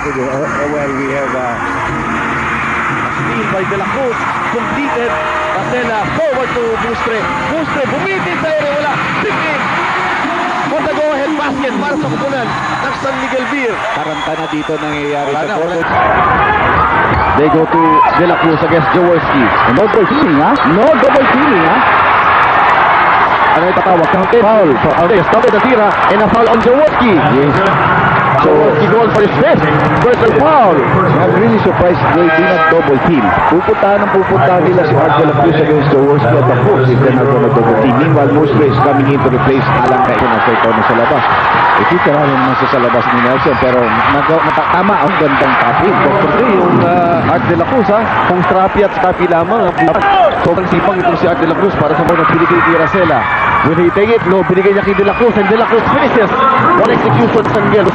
Well, we have Steal by De La Cruz, completed. Racela forward to Bustre. Bustre bumitin sa ere, wala. Picking for the go-ahead basket para sa kupunan ng San Miguel Beer. Tarantana dito nangyayari Wala sa na, court. They go to De La Cruz against Jaworski. No double teaming, ha? No double teaming, ha? Ano itatawag? Foul. Okay, stop na tira and a foul on Jaworski. Yes. Jaworski going for his fifth personal foul. I'm really surprised they did not double team. Pupuntahan nila si Art De La Cruz against Jaworski at the post if they're not gonna double team. Meanwhile, Mustre is coming in to replace Alan Caito na sa labas. Ikita namin naman sa labas ni Nelson, pero tama ang gandang tapin. Dr. yung Art De La Cruz, ha? Kung strappy at strappy lamang. Sobrang sipang itong si Art De La Cruz para sa mga binigay kay Racela. Will he take it? No, binigay niya kay De La Cruz and De La Cruz finishes. One execution sa Miguel.